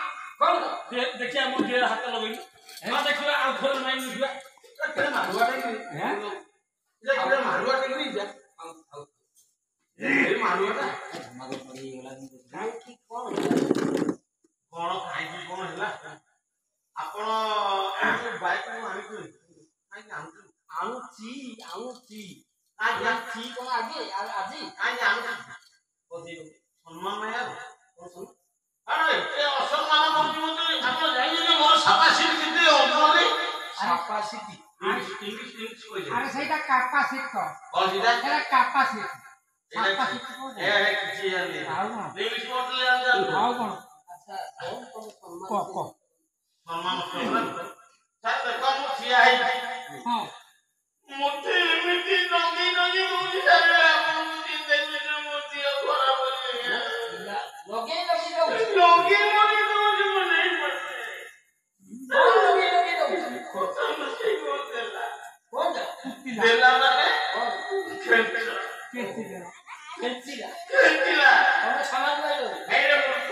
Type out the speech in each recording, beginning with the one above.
देखिए मुझे हाथ लगई हां देखिए आ घर नहीं निकला केना मारुआ नहीं हैं ये केना मारुआ नहीं जा ए मारुआ ना मारो पड़ी गेला काई की कोन काई की कोन हैला आपण ए बाइक को आनी को काई आउची आज छी कोन आगे आजी आज आउची बोधी सम्मान नहीं यार कोन अरे ए असम्मान बोलती मत आपण जाई जे मोर सापासिटी किते ओनले सापासिटी इंग्लिश कोइ जे अरे सहीटा कैपेसिटी को और सीधा एला कैपेसिटी सापासिटी को ए किछि जानि आउ ना इंग्लिश बोलले जान आउ कोन अच्छा कोन सम्मान सम्मान साथ देखो मु छिया है हां मोते एमिति नगी नगी मुजी सारे आपण मुजी देले मोती खराब लगे लगी दो लगे लगी दो जो नहीं पड़ते लगे लगी दो खोता मस्ती बोलतेला कौन देला माने खेलतीला हम समाज लाइलो हे रे मूर्ख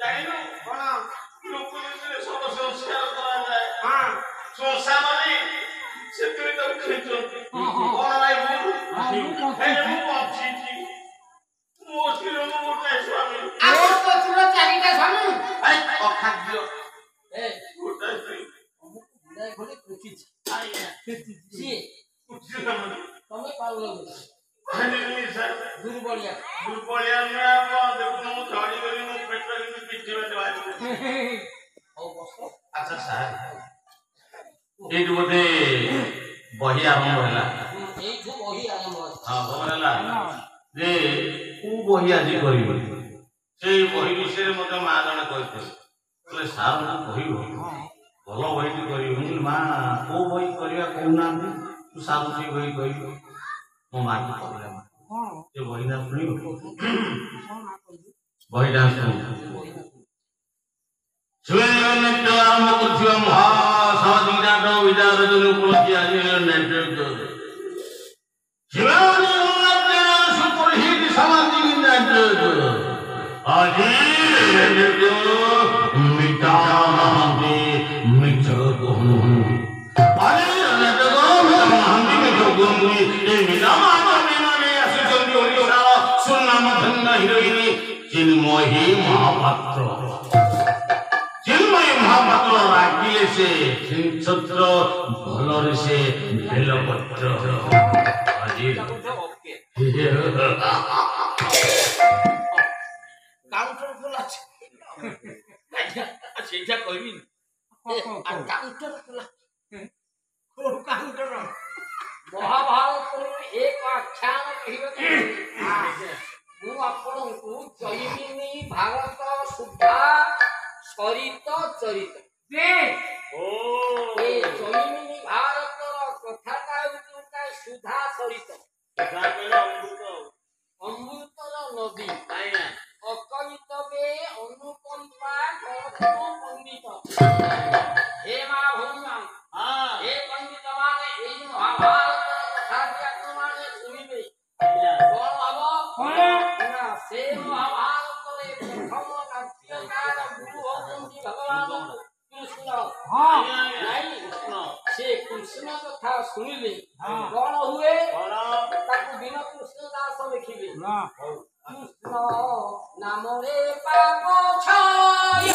जानिनु कोन लोक ने सब संस्कार करा जाए हां संस्कार माने सेतुरी तो खेचो कोन भाई बोल हे रे मु अच्छी मोतिरो मोटे स्वामी आगो तो तुरो चारिटा स्वामी ए अखाद्य ए गोटा से बुलाई खोली कुचिच आया सी कुछ ना तमे पाउलो नहीं सर दुर्बलिया में आप देखो मु झाड़ी गली मु पेट में पिट्ठी में दवाई ओ बस अच्छा सर एक बोते बही आरंभ होला एई जो बही आरंभ हां होला जे को बही आज करिबो से बही विषय मते मां जने कहते बोले सार को कहिबो भलो बही करिबो मां को बही करिया कोना तू सार से बही कहिबो मो मां की कहला हां ये बही ना सुनिबो बही डांस सुवेन नटवाम कुथिवा महा साधिना दो विचार जनु कुलकी आनि नेट शिवानी आजी मिटा दे मिठो कोहनु अरे नटगो हमदी में जो गोंगी ए मिटा मामा मेनाने असु जल्दी होली ओरा सुनना मधन हिरोइनी चिन्मयी महापात्र रागिले से छत्र भलरे से बेलपत्र आजी काउंटर खोला सेजा कहबी काउंटर खोला काउंटर महाभारत एक आख्यान कहिबे ମୁଁ ଆପଣଙ୍କୁ ଜୈମିନୀ ଭାରତ ସୁଦ୍ଧା ସରିତ ଚରିତ ଏ ଜୈମିନୀ ଭାରତର କଥାଟା ହେଉଛି ଗୋଟେ ସୁଧା ସରିତ ଅମୃତର ନଦୀ ଅକଳିତବେ ଅନୁକମ୍ପା କରନ୍ତୁ ପଣ୍ଡିତ ହେ ମା ଭଉଣୀ हे पंडित माने एई महाभारत कथा आपने सुनिबे कोन हबो ना से महाभारत रे प्रथम नाट्यकार गुरु होती भगवान कृष्ण नहीं से कृष्ण कथा सुनिले कोन हुए ताकू बिना कृष्ण दास लिखिबे कृष्ण नाम रे पाप छाय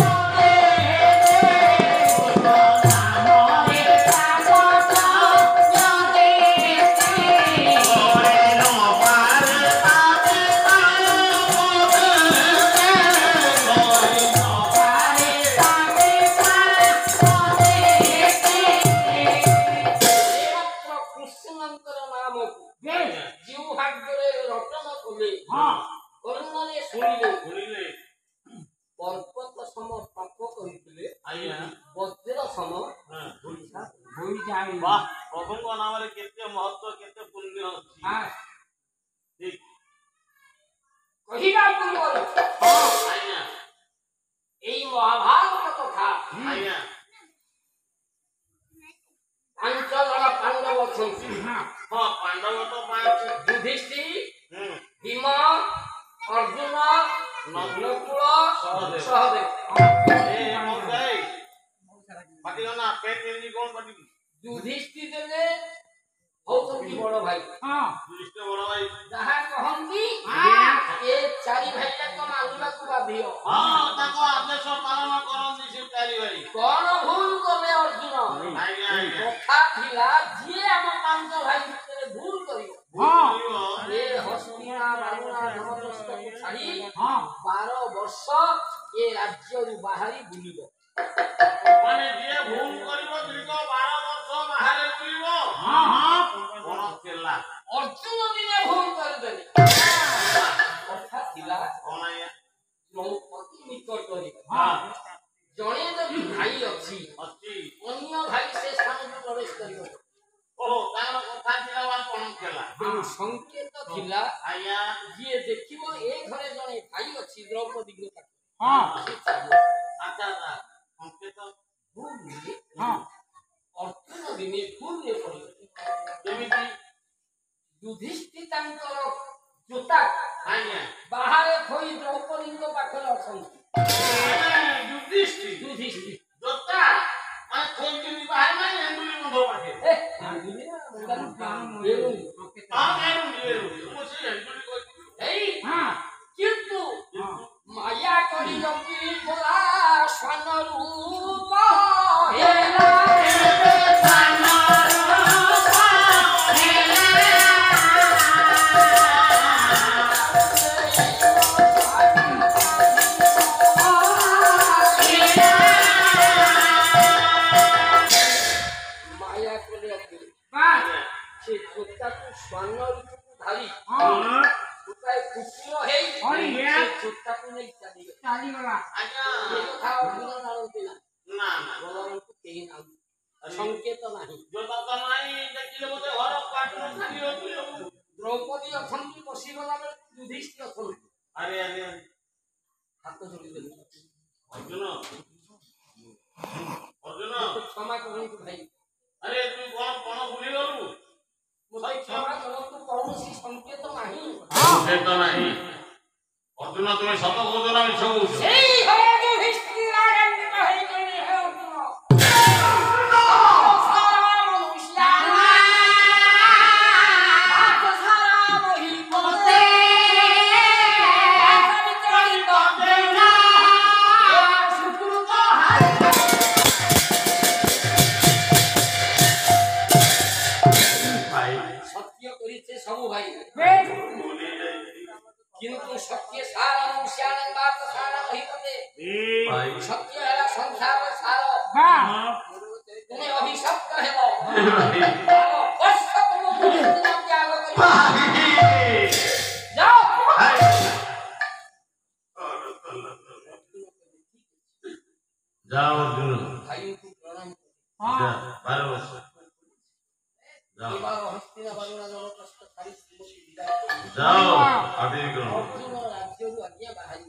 अर्जुन राज्य आज्ञा बाहरी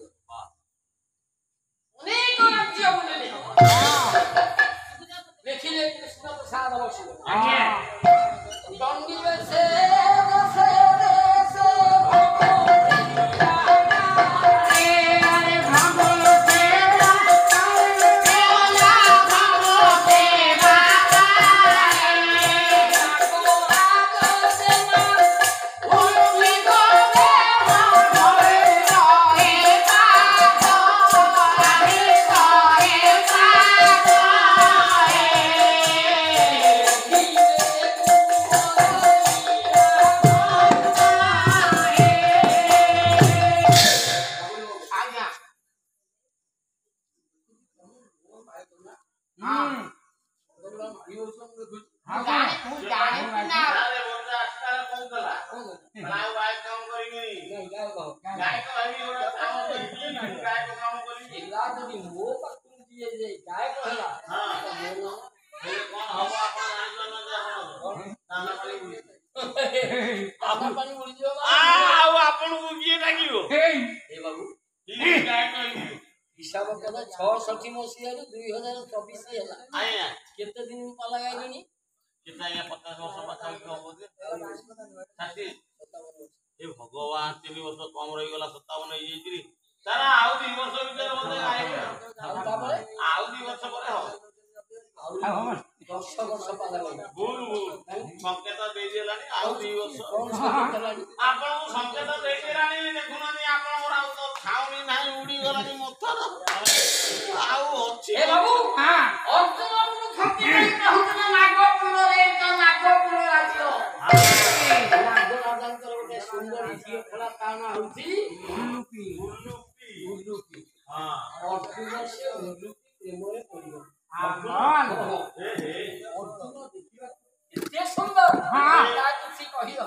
अनेक राज्य बुलिले देखिले कृष्ण प्रसाद बसिले दंडी से हिसाब कर 66 मसीहा 2024 है केते दिन पला गाइलनी केता या 50 वर्ष पाछा की हो बोले 60 ए भगवान 3 वर्ष कम रही गला 57 हे जेत्री सारा आउ 2 वर्ष भीतर बोले आए आउ 2 वर्ष परे हो आउ 10 वर्ष पला गाइल भूल संकेत दे देलानी आउ 2 वर्ष आपन संकेत दे देलानी देखुनानी आपन और आउ तो खाउनी नाही उडी गलानी मथर आउ अछि ए बाबू हां अर्जुन बाबू खपी नहीं कहत ना नागपुर रे तो नागपुर राज्य नागपुर राजांकर गोटे सुंदर झियो खला ताना होची उल्लूपी हां अर्जुन से उल्लूपी प्रेम रे पड़ियो अर्जुन देखिबा एते सुंदर हां ता किसी कहि हो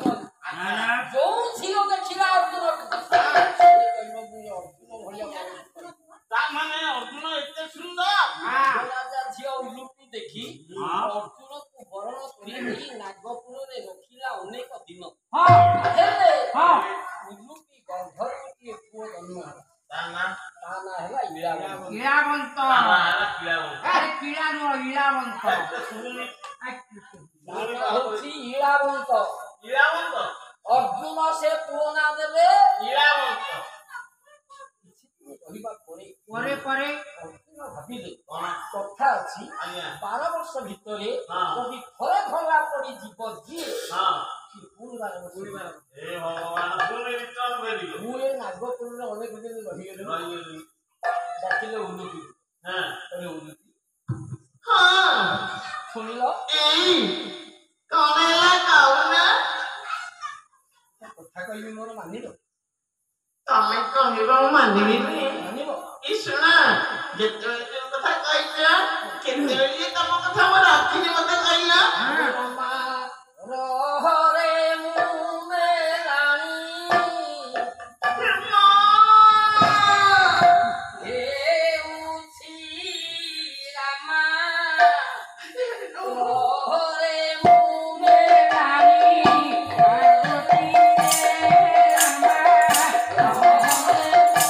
जो झियो देखिला अर्जुन अर्जुन भलिया ता माने अर्जुन एते सुंदर हां राजा झियो उल्लूपी देखी अर्जुन को बरण करी नागपुर रे रखिला अनेक दिन हां हेले हां उल्लूपी गर्भवती पुओ जन्म ताना हैला इलावंत अरे कीड़ा नो इलावंत ताना होची इलावंत अर्जुन से पुओ ना देले इलावंत कहिबा परे भाबिले कथा अछि 12 वर्ष भितरे यदि थरे धरला पड़ी जीव जी पूर्ण बार ए भगवान पूर्ण रिटर्न भेली पूरे नागपुर रे अनेक दिन रहि गेले डाकिले उन्नति हां अरे उन्नति हां सुनिलो कनेला काउना कथा कहिबी मोर मानिलो तमे कहबो मानिबी मानिबो ई सुना जेते कथा कहिला केते ये तम कथा मोर आखिनी मते कहिला रामा रे मुमे रानी हे उची रामा रे मुमे रानी पार्वती रामा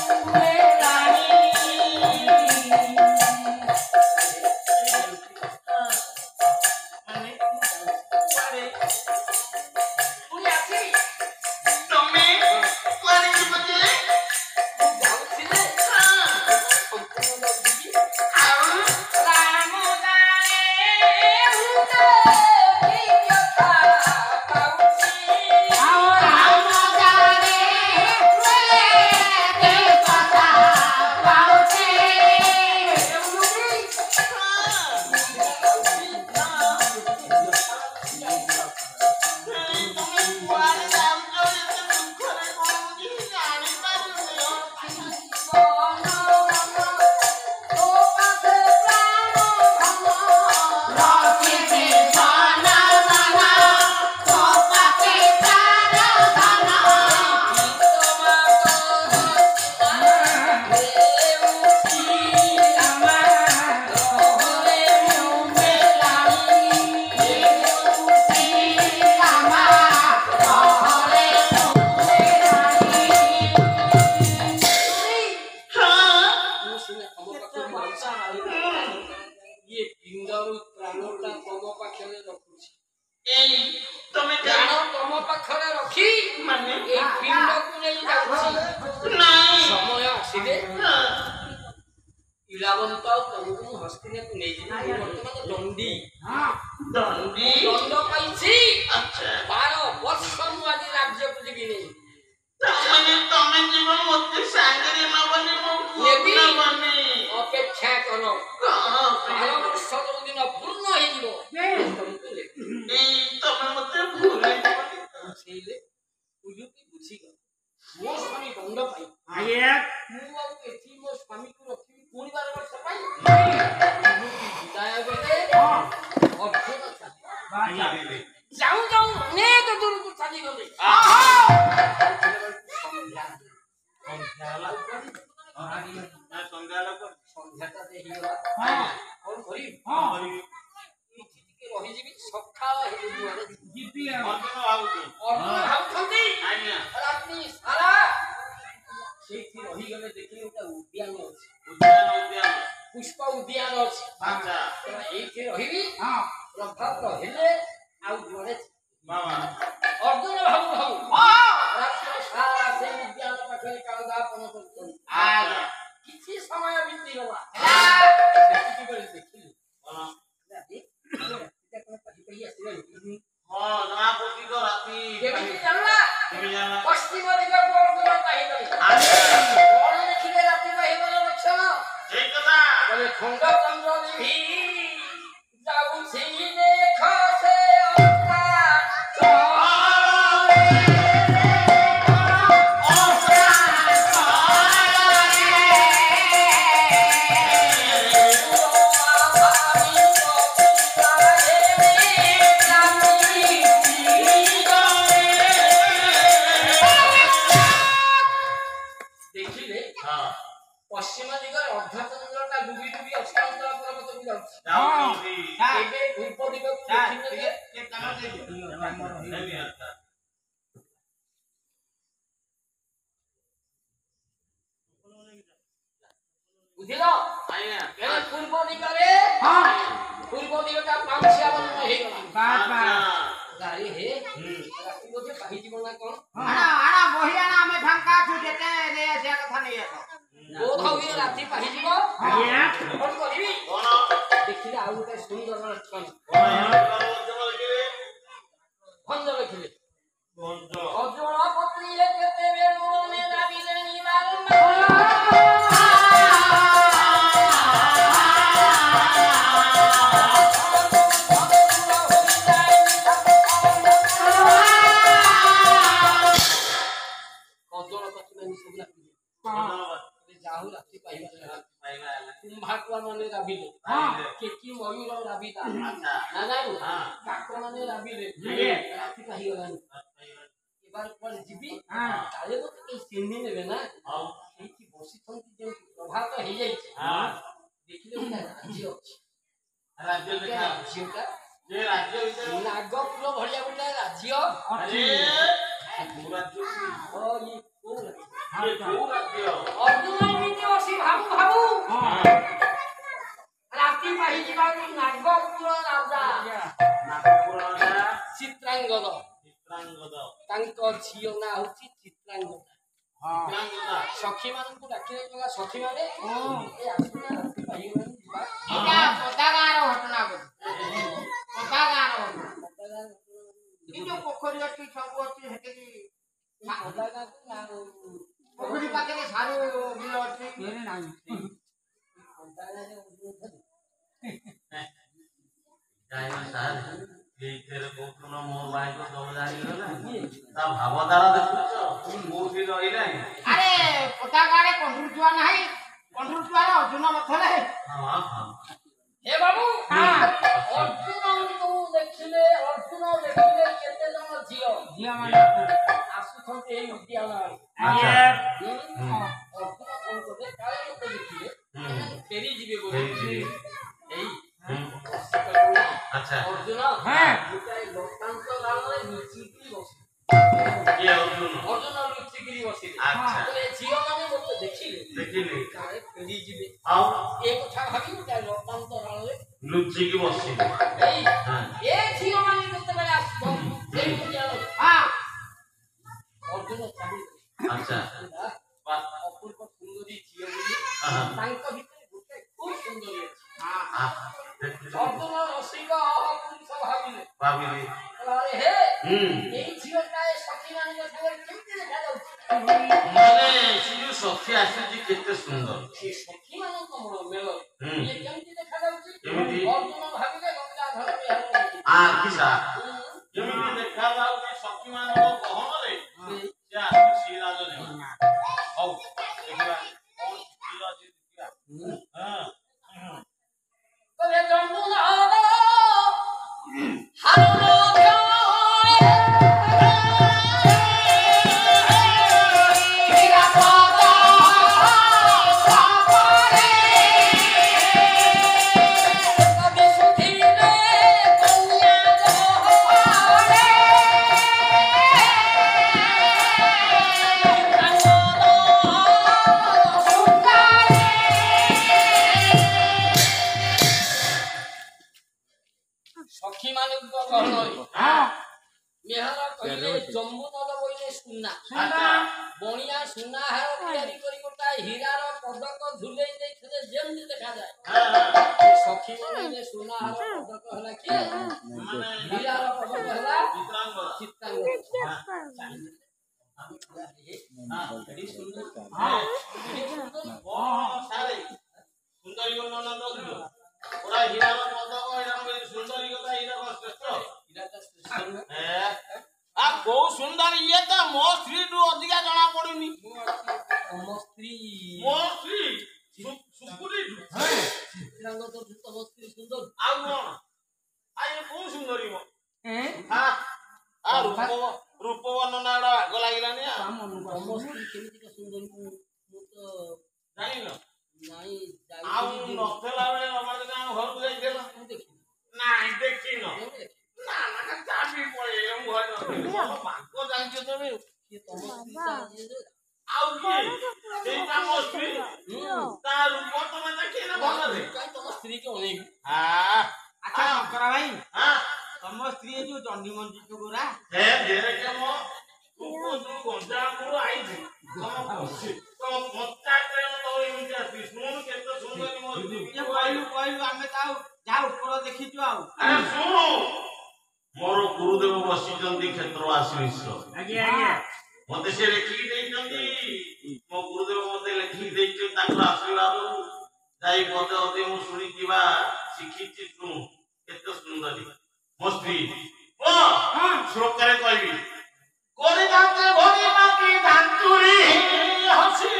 मुमे रानी ଅନନ୍ତ ଆଉ ତମକୁ ମୁଁ ହସ୍ତିନାକୁ ନେଇଯିବି ବର୍ତ୍ତମାନ ଦଣ୍ଡି ଦଣ୍ଡି ଦଣ୍ଡ ପାଇଛି ଆଚ୍ଛା 12 ବର୍ଷ ମୁଁ ଆଜି ରାଜ୍ୟକୁ ଯିବି ନେଇ ତାମାନେ ତମେ ଯିବ ମତେ ସାଙ୍ଗରେ ନବନି ମୋ ନେବି। ନବନି ଅପେକ୍ଷା କର କଣ 12 ବର୍ଷ ଦିନ ପୂର୍ଣ୍ଣ ହେଇଯିବ ତମକୁ ନେବି। ଏଇ ତମେ ମତେ ଭୁଲେଇ ଦିବନି ବୁଝେଇଲେ ଉଲୁପି ବୁଝିଗଲା ମୋ ସ୍ୱାମୀ ଦଣ୍ଡ ପାଇ ଆଜ୍ଞା ମୁଁ ଆଉ ଏଠି ମୋ ସ୍ୱାମୀକୁ ରଖିବି ପୁଣି 12 ବର୍ଷ ପାଇଁ ଉଲୁପି ବିଦାୟ ଦେଲେ ଅର୍ଜୁନ ଚାଲିଲା ଯାଉ ଯାଉ ଅନେକ ଦୂରକୁ ଚାଲିଗଲେ ସନ୍ଧ୍ୟାଟା ହେଇଗଲା କଣ କରିବି ଏଇଠି ଟିକେ ରହିଯିବି ସକାଳ ହେଇଯିବାରେ ଯିବି ଅର୍ଜୁନ ଭାବୁଛନ୍ତି ରାତି ସାରା ସେଇଠି ରହିଗଲେ ଦେଖିଲେ ଗୋଟେ ଉଦ୍ୟାନ ଅଛି ପୁଷ୍ପ ଉଦ୍ୟାନ ଅଛି ଏଇଠି ରହିବି ପ୍ରଭାତ ହେଲେ ଆଉ ଜଣେ ଅର୍ଜୁନ ଭାବୁ ରାତ୍ର ସାରା ସେଇ ଉଦ୍ୟାନ ପାଖରେ କାଳଯାପନ କରୁଛନ୍ତି କିଛି ସମୟ ବିତିଗଲା ସେତିକି ବେଳେ ଦେଖିଲି କେମିତି ଜାଣିଲା ପଶ୍ଚିମ ଦିଗକୁ ଅର୍ଜୁନ ଚାହିଁଗଲେ କଣ ଦେଖିଲେ ରାତି ପାହିବାର ଲକ୍ଷଣ ଖଣ୍ଡଚନ୍ଦ୍ର ଯାଉଛି ଦେଖ ସେ ପଶ୍ଚିମ ଦିଗରେ ଅର୍ଦ୍ଧଚନ୍ଦ୍ରଟା ଡୁବି ଡୁବି ଅସ୍ତାନ୍ତର ପର୍ବତକୁ ଯାଉଛି ଏବେ ପୂର୍ବ ଦିଗକୁ ଦେଖିଲେ ବୁଝିଲ ପୂର୍ବ ଦିଗରେ ପୂର୍ବ ଦିଗଟା ପାଉଁଶିଆ ବନ ହେଇଗଲା ଗାଡ଼ି ହେ ରାତି ବୋଧେ ପାହିଯିବ ନା କଣ ଆମେ ଫାଙ୍କା ଅଛୁ ଯେତେ ନେଇ ଆସିବା କଥା ନେଇ ଆସ ବୋଧ ହୁଏ ରାତି ପାହିଯିବ କଣ କରିବି ଦେଖିଲେ ଆଉ ଗୋଟେ ସୁନ୍ଦର ଲକ୍ଷଣ ଭଞ୍ଜ ଲେଖିଲେ ଅର୍ଜୁନ ପତ୍ନୀ କେତେବେଳୁ ରାବିଲେଣି ଯାହୁ ରାତି ପାହିବା କୁମ୍ଭାଟୁଆ ମାନେ ରାବିଲେ କେକି ମୟୂର ରାବିଲା ନା ଜାଣୁ କାକ ମାନେ ରାବିଲେ ରାତି ପାହିଗଲାଣି ଏবার କୁଆଡେ ଯିବି କାଳେ ମତେ କେହି ଚିହ୍ନି ନେବେ ନା ସେଇଠି ବସିଛନ୍ତି ଯେଉଁ ପ୍ରଭାତ ହେଇଯାଇଛି ଦେଖିଲେ ଗୋଟେ ରାଜ୍ୟ ଅଛି ରାଜ୍ୟଟା ନାଗପୁର ଭଳିଆ ଗୋଟେ ରାଜ୍ୟ ଅର୍ଜୁନ ଏମିତି ବସି ଭାବୁ ରାତି ପାହିଯିବାରୁ ନାଗପୁର ରାଜା ଚିତ୍ରାଙ୍ଗଦ ତାଙ୍କ ଝିଅ ନାଁ ହଉଛି ଚିତ୍ରାଙ୍ଗଦା ସଖୀ ମାନଙ୍କୁ ଡାକିଲେ ସଖୀ ମାନେ ଆସୁନା ରାତି ପାହିଗଲାଣି ଯିବା ପଦା ଗାଁର ଘଟଣା ପୋଖରୀ ଅଛି ସବୁ ଅଛି ସେଠିକି ପୋଖରୀ ପାଖରେ ସାରୁ ବିଲ ଅଛି ଆରେ ପଦା ଗାଁରେ କଣ୍ଟ୍ରୋଲ ଛୁଆ ନାହିଁ କଣ୍ଟ୍ରୋଲ ଛୁଆରେ ଅର୍ଜୁନ ମଥରେ हे बाबू अर्जुन देखिले केते जन झियो आसुथंते एई उद्यान अर्जुन कोन कोते काले लोक देखिले फेरी जिबे बोली एई अच्छा अर्जुन गुटाई लोकांत लाले लुचिकी बसी अर्जुन लुचिकी बसी अच्छा तो ए झियो माने मते देखिले काले फेरी जिबे आ एक কথা ভাবি গুটাই লোকাंत लाले लुचिकी बसी एई ए झियो माने मते बेले आसो एई उद्यान अर्जुन चाबी अच्छा अपूर्व सुंदरी झियो बोली तांको भितरे गुटे खुश ମାନେ ସେ ଯୋଉ ସଖୀ ଆସିଛି କେତେ ସୁନ୍ଦର ଏ ସଖୀମାନଙ୍କ ମେଳ ହୁଁ। ଇଏ କେମିତି ଦେଖାଯାଉଛି? କେମିତି? ଅର୍ଜୁନ ଭାବିଲେ ଗଙ୍ଗାଧର ବିହାର ଆଖିସା ଯେମିତି ଦେଖାଯାଉଛି ସଖୀମାନଙ୍କ ଗହଣରେ ସେ ଆସିଛି ଶ୍ରୀରାଜ ନିବାସ। ହଉ ଦେଖିବା କଣ ସ୍ଥିର ଅଛି ଦେଖିବା। ହଁ କହିଲେ ଯମୁନା ହାରଣ ସଖୀମାନଙ୍କ ଗହଣରେ ବିହାର କହିଲେ ଜମ୍ବୁ ନଦ ବୋଇଲେ ସୁନା ବଣିଆ ସୁନା ହାର ତିଆରି କରି ଗୋଟାଏ ହୀରାର ପଦକ ଝୁଲେଇ ଦେଇଥିଲେ ଯେମିତି ଦେଖାଯାଏ। ସଖୀ ମାନେ ସୁନା ହାର ପଦକ ହେଲା କିଏ? ହୀରାର ପଦକ ହେଲା ସୁନ୍ଦରୀ ପୁରା ହୀରାର ପଦକ ସୁନ୍ଦରୀ କଥା ହୀରା ଶ୍ରେଷ୍ଠ କୋଉ ସୁନ୍ଦର ଇଏ ତ ମୋ ସ୍ତ୍ରୀଠୁ ଅଧିକା ଜଣା ପଡୁନି। ତମ ସ୍ତ୍ରୀ ମୋ ସ୍ତ୍ରୀ ସୁନ୍ଦରୀ ଆଉ କଣ କୋଉ ସୁନ୍ଦରୀ ମୋ ରୂପ ବର୍ଣ୍ଣନା ଗୁଡା ଆଗ ଲାଗିଲାନି। ତମ ସ୍ତ୍ରୀ କେମିତିକା ସୁନ୍ଦରୀ ମୁଁ ତ ଜାଣିନ ନାଇଁ ଆଉ ନଥିଲା ବେଳେ ରମାଦେବୀ ଆମ ଘରକୁ ଯାଇଥିଲ ମୁଁ ଦେଖିନି। ନାଇଁ ଦେଖିନ ନା ନା ଚାବି ପଳେଇଲେ ମୁଁ ଘରେ ନଥିଲି ଭାଗ ଜାଣିଛ ତମେ ତମ ସ୍ତ୍ରୀ ଆଉ କିଏ ସେଇଟା ମୋ ସ୍ତ୍ରୀ ତା ରୂପ ତମେ ଦେଖିନ ଭଲରେ ତମ ସ୍ତ୍ରୀ କି ଅନେଇବି। ଆଚ୍ଛା ଶଙ୍କରା ଭାଇ ହଁ ତମ ସ୍ତ୍ରୀ ଯୋଉ ଦଣ୍ଡି ମଞ୍ଜି ଗୋରା ହେ ଦେଖେ ମୋ ଯୋଉ ଗଞ୍ଜାମରୁ ଆଇଛି ତମ ପଞ୍ଚାୟତରେ ତମ ଏମିତି ଆସିବି ଶୁଣୁ କେତେ ସୁନ୍ଦରୀ ମୋ ସ୍ତ୍ରୀ କହିଲୁ ଆମେ ତ ଆଉ ଯାହା ଉପର ଦେଖିଛୁ ଆଉ ଶୁଣୁ ମୋର ଗୁରୁଦେବ ବସିଛନ୍ତି କ୍ଷେତ୍ରବାସୀ ମିଶ୍ର ମତେ ସେ ଲେଖିକି ଦେଇଛନ୍ତି। ମୋ ଗୁରୁଦେବ ମତେ ଲେଖିକି ଦେଇଛନ୍ତି ତାଙ୍କର ଆଶୀର୍ବାଦ ଯାଇ ପଦେ ଅଧେ ମୁଁ ଶୁଣିଥିବା ଶିଖିଛି। ଶୁଣୁ କେତେ ସୁନ୍ଦରୀ ମୋ ସ୍ତ୍ରୀ ଶ୍ଲୋକରେ କହିବି କରିଦାନ୍ତେ ଭରି ମାଟି ଧାନ୍ତୁରୀ ହସି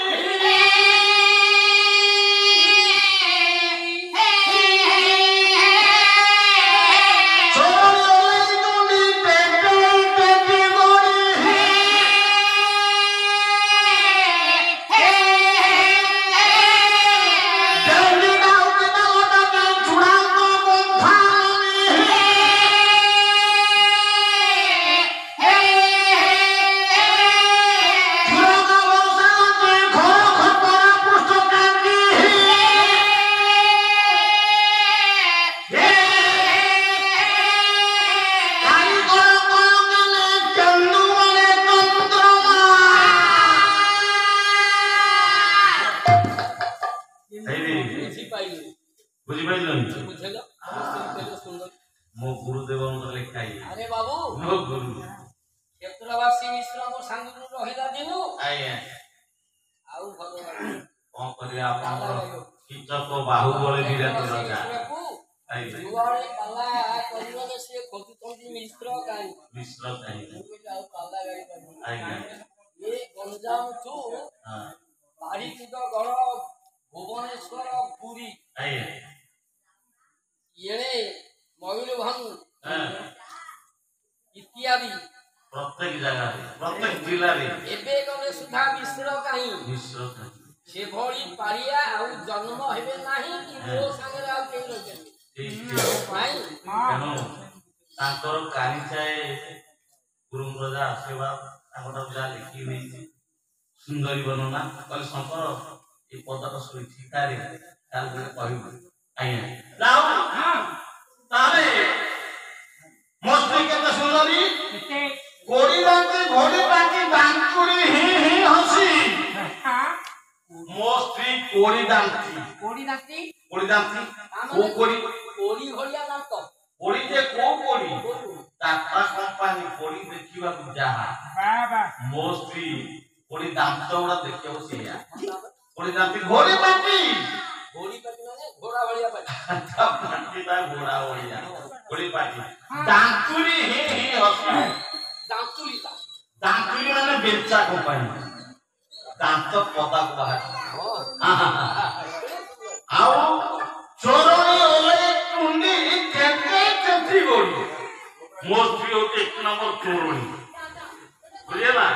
ମୋ ଗୁରୁଦେବଙ୍କ ଲେଖା ଆରେ ବାବୁ ମୋ ଗୁରୁ କ୍ଷେତ୍ରବାସୀ ମିଶ୍ର ମୋ ସାଙ୍ଗରୁ ରହିଲା ଦିନୁ ଆଜ୍ଞା ଆଉ ଭଗବାନ କଣ କରିବା ଆପଣଙ୍କର କୀଚକ ବାହୁବଳ ବିରାଟ ରାଜା ଯୁଆଡେ ପାଲା କରିବାରେ ସିଏ ଖୋଜୁଛନ୍ତି ମିଶ୍ର କାହିଁ ମିଶ୍ର କାହିଁ ଆଉ ପାଲା ଗାଇ ଆଜ୍ଞା ଏ ଗଞ୍ଜାମଠୁ ବାରିକୁଦ ଗଡ଼ ଭୁବନେଶ୍ୱର ପୁରୀ ଆଜ୍ଞା ଏଣେ ମୟୂରଭଞ୍ଜ ଇତ୍ୟାଦି ପ୍ରତ୍ୟେକ ଜାଗାରେ ପ୍ରତ୍ୟେକ ଜିଲ୍ଲାରେ ଏବେ ଗଲେ ସୁଦ୍ଧା ମିଶ୍ର କାହିଁ ସେଭଳି ପାଳିଆ ଆଉ ଜନ୍ମ ହେବେ ନାହିଁ କି ମୋ ସାଙ୍ଗରେ ଆଉ କେହି ରହିଛନ୍ତି ତେଣୁ ତାଙ୍କର କାନିଚାଏ ଗୁରୁପ୍ରଜା ଆଶୀର୍ବାଦ ତାଙ୍କଠାରୁ ଯାହା ଲେଖିକି ନେଇଛି ସୁନ୍ଦରୀ ବର୍ଣ୍ଣନା କହିଲେ ଶଙ୍କର ଏ ପଦକ ଶୁଣି ଠିକାରେ ତାହେଲେ କହିବୁ ଆଜ୍ଞା ତାହେଲେ ମୋ ସ୍ତ୍ରୀ କେତେ ସୁନ୍ଦରୀ କୋଡ଼ି ଦାନ୍ତି ଘୋଡ଼ି ପାଟି ଦାନ୍ତୁଡ଼ି ହିଁ ହିଁ ହସି ମୋ ସ୍ତ୍ରୀ କୋଡ଼ି ଦାନ୍ତି କୋଡ଼ି ଦାନ୍ତି କୋଉ କୋଡ଼ି କୋଡ଼ି ଭଳିଆ ଦାନ୍ତ କୋଡ଼ି ଯେ କୋଉ କୋଡ଼ି ଟାଟା କମ୍ପାନୀ କୋଡ଼ି ଦେଖିବାକୁ ଯାହା ମୋ ସ୍ତ୍ରୀ कोड़ी दांत उड़ा देखियो सिया कोड़ी दांत घोड़ी पाटी माने घोड़ा भलिया पाटी पाटी ता घोड़ा भलिया कोड़ी पाटी दांतुरी ही हसी दांतुरी माने बेचा कंपनी दांत पता को बाहर आओ चोरनी ओले टुंडी केते गोड़ी मोस्टली होते एक नंबर चोरनी बुझेला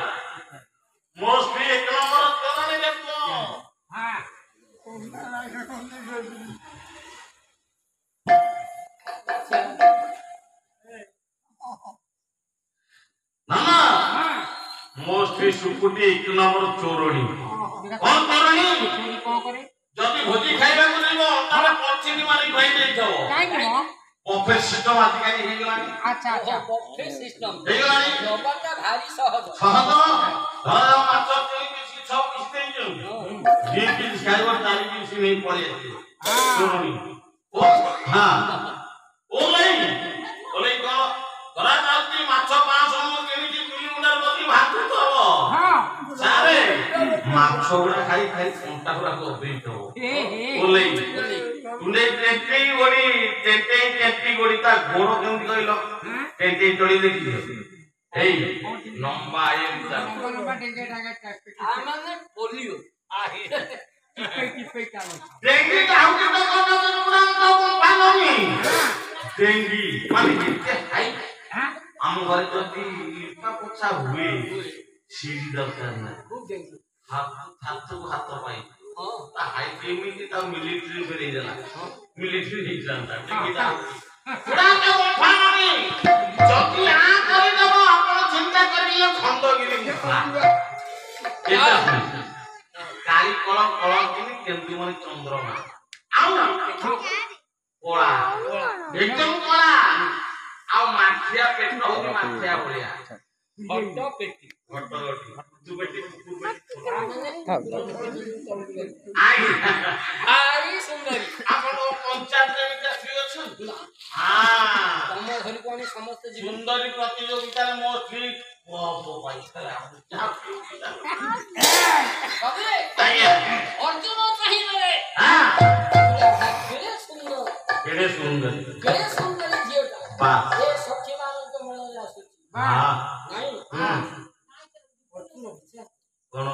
मोस्टली एक नंबर चोरनी देखो हां नाना मोस्टली सुकुटी एक नंबर चोरनी कौन चोरनी कौन करे जदी भोजी खाइबा को देबो ताले पछिनी मारी खाइ देइथबो काई न बफे सिस्टम आजिकाली हे गलानी अच्छा बफे सिस्टम हे गलानी जबरटा भारी सहज सहज धर माछ कोई किसी सब किसी देइ जाऊ जे किस खाइबो ताली किसी नहीं पड़े चोरनी ओ हां ओले को धरा जाउती माछ 500 मु केनी तुली मुंडार बसी भात तो हां सारे माछ गुडा खाई खाई कंटा गुडा को देइथबो ओले तुने टेंटी गोड़ी ता घोड़ो केमती कहलो टेंटी चढ़ी देखि एई लंबा ये लंबा टेंटी टाइप आ माने पोलियो आही टिपे कालो टेंटी का आउट तो करना तो पुरान तो पानी टेंटी माने के हाई हां हम घर जदी इतना पोछा हुए सीढ़ी दरकार ना खूब देंगे हाथ पाई हां ता हाई केमिति ता मिलिट्री फेरी जाला मिलिट्री ही जानता ठीक है पुरा के उठानी जदी आ करि दबो आपण चिंता करियो खंडगिरी एटा काली कलम किनि केमति माने चंद्रमा आउ कोला एकदम कोला आउ माठिया पेट होती माठिया भलिया घट्ट पेटी तू बेटी आई सुंदरी आपण पंचायत रे विकास अछन हां तम घरी को समस्त सुंदरी प्रतियोगिता रे मो ठीक ओ भाई खरा कबे ताया अर्जुन चाहिए रे हां केड़े सुंदर जीवटा बा ए सखी मान तो मन आसुची हां नहीं अर्जुन कोन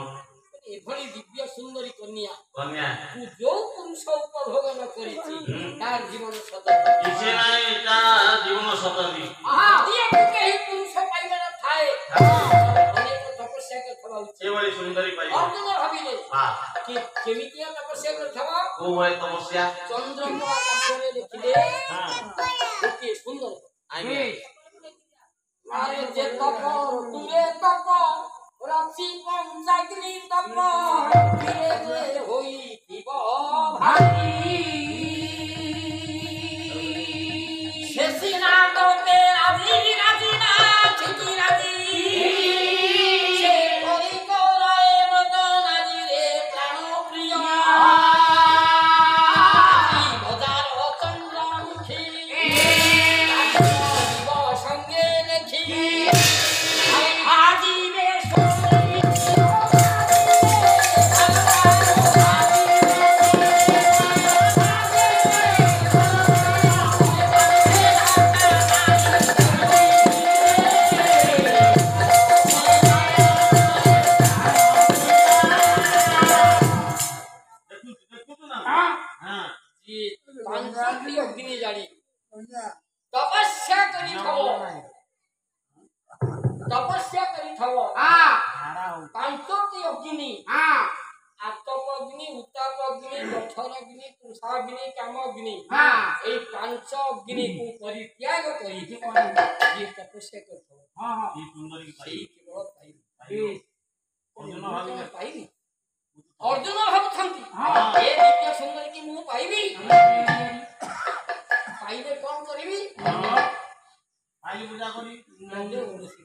एभली दिव्य सुंदरी कन्या तू जो पुरुष उपभोग न करिछि तार जीवन सदा किसे नाही ता जीवन सतदी हां दिए केही पुरुष पाइबे न थाए अनेक तपस्या के थवा उचित ए बड़ी सुंदरी पाई अर्जुन भाबिले हां कि केमितिया तपस्या के थवा को बड़ी तपस्या चंद्रमा कापरे देखिले हां कि सुंदर आगे अरे जे तप तुरे तप राशि पंचाग्नि तप धीरे होई थिब भाई शेषिना तोते राजी राजीना छिकी राजी से कोई कोराए मदन आजी रे प्राण प्रिय बजार चंद्रमुखी संगे देखी आजी अग्नि जानी तपस्या करी थवो पांचोटी अग्नि आतप अग्नि उताप अग्नि दक्षर अग्नि तुषाग्नि काम अग्नि ए पांच अग्नि को परित्याग करी ये तपस्या करथो ये सुंदरी पाई केवल पाई अर्जुन पाई अर्जुन भाबुथंती ए दिव्य सुंदरी की मु पाइबी पाइबे कोन करबी आई पूजा करी नंदे ओडसी